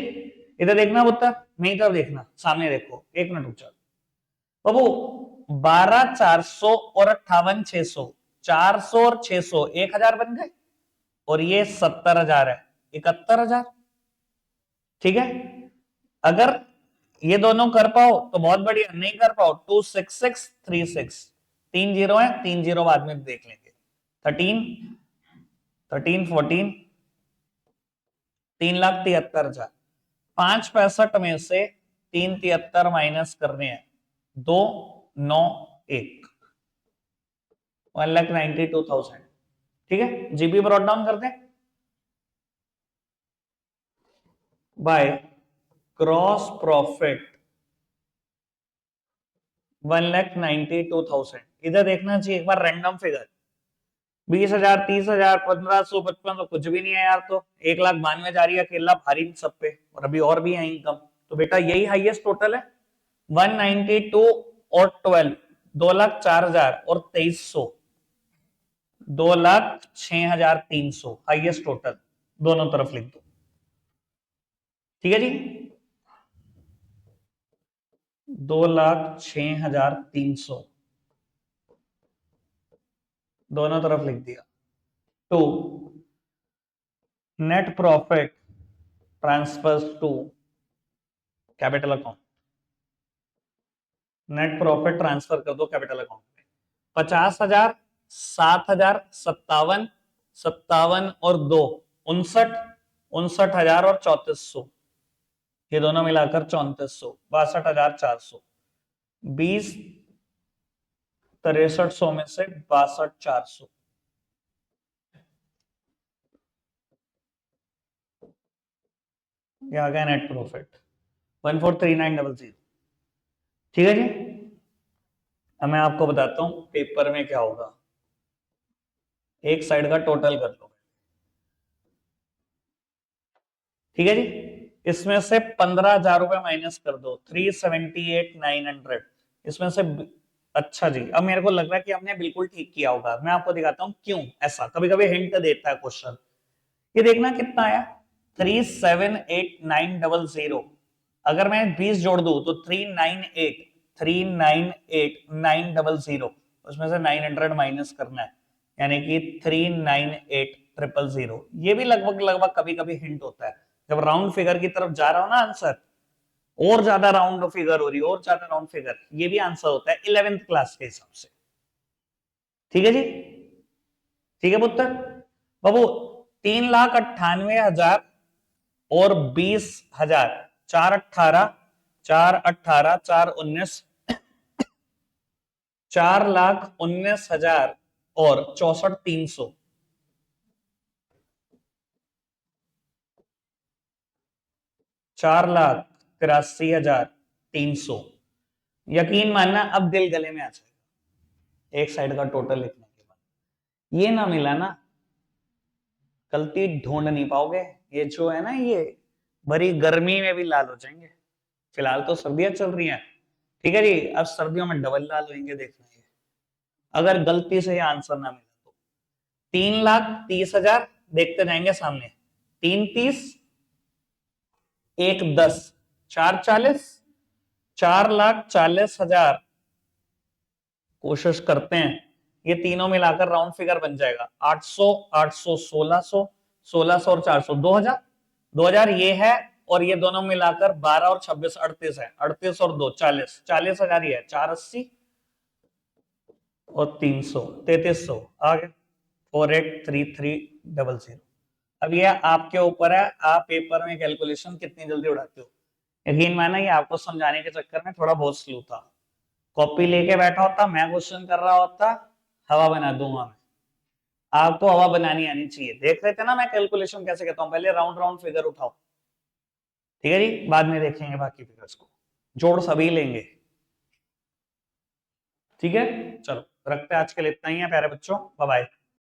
इधर देखना पुत्र, मेरी तरफ देखना, सामने देखो, 1 मिनट रुक जाओ बाबू। 12,400 और 58,600, 400 और 600, 1,000 बन गए, और ये 70,000 है, 71,000। ठीक है। अगर ये दोनों कर पाओ तो बहुत बढ़िया, नहीं कर पाओ 26636, 3 जीरो है, 3 जीरो बाद में देख लेंगे। 13, 14, 3,73,000। 565 में से 373 माइनस करने हैं, 291, 1,92,000। ठीक है, जीबी ब्रॉट डाउन कर दें बाय क्रॉस प्रॉफिट 1,92,000। इधर देखना चाहिए एक बार रैंडम फिगर, 20,000, 30,000, 1,500, 55, कुछ भी नहीं है यार। तो 1,92,000 जा रही है अकेला भारी सब पे, और अभी और भी है इनकम। तो बेटा यही हाईएस्ट टोटल है, 192 और 12, 2,04,000 और 2,300, 2,06,300 हाईएस्ट टोटल। दोनों तरफ लिख दो। ठीक है जी। 2,06,300 दोनों तरफ लिख दिया। To net profit transfers to capital account. Net profit transfer कर दो कैपिटल अकाउंट में। 50,000, 7,000, 57, 57 और 2, 59, 59,000 और 3,400, ये दोनों मिलाकर 3,400, 62,400, 20, 6300 में से 62,400, ये आ गया नेट प्रॉफिट 143900। ठीक है जी। अब मैं आपको बताता हूं पेपर में क्या होगा। एक साइड का टोटल कर लो। ठीक है जी। इसमें से 15,000 रुपए माइनस कर दो, 378,900। इसमें से अच्छा जी, अब मेरे को लग रहा है कि हमने बिल्कुल ठीक किया होगा। मैं आपको दिखाता हूं क्यों ऐसा, कभी कभी हिंट देता है क्वेश्चन। ये देखना कितना आया, 378,900। अगर मैं 20 जोड़ दूं तो 398,900, उसमें से 900 माइनस करना है, यानी कि 398,000। ये भी लगभग लगभग कभी कभी हिंट होता है, जब राउंड फिगर की तरफ जा रहा हो ना आंसर, और ज्यादा राउंड फिगर हो रही है, और ज्यादा राउंड फिगर, ये भी आंसर होता है 11th क्लास के हिसाब से। ठीक है जी। ठीक है पुत्र बाबू, 3,98,000 और 20,000, 4,18, 4,18, 4,19, 4,19,000 और 64,300, 4,83,300। यकीन मानना अब दिल गले में आ जाएगा एक साइड का टोटल लिखने के बाद। ये ना मिला ना, गलती ढूंढ नहीं पाओगे। ये जो है ना, ये बड़ी गर्मी में भी लाल हो जाएंगे। फिलहाल तो सर्दियां चल रही हैं, ठीक है जी, अब सर्दियों में डबल लाल होंगे, देखना ये। अगर गलती से ये आंसर ना मिले तो 3,30,000 देखते जाएंगे सामने, 3,30, 1,10, 4,40, 4,40,000। कोशिश करते हैं, ये तीनों मिलाकर राउंड फिगर बन जाएगा 800, 800, 1600, 1600 और 400, 2,000, 2,000 ये है, और ये दोनों मिलाकर 12 और 26, 38 है, 38 और 2, 40, 40,000 ही है, 480 और 300, 3300 आ गया, 483300। अब ये आपके ऊपर है, आप पेपर में कैलकुलेशन कितनी जल्दी उड़ाते हो। यकीन माना ये आपको समझाने के चक्कर में थोड़ा बहुत स्लो था, कॉपी लेके बैठा होता, मैं क्वेश्चन कर रहा होता, हवा बना दूंगा मैं। आपको हवा बनानी आनी चाहिए। देख रहे थे ना मैं कैलकुलेशन कैसे करता हूं, पहले राउंड राउंड फिगर उठाओ, ठीक है जी, बाद में देखेंगे बाकी फिगर्स को, जोड़ सभी लेंगे, ठीक है। चलो रखते हैं, आज के लिए इतना ही है प्यारे बच्चों, बाय बाय।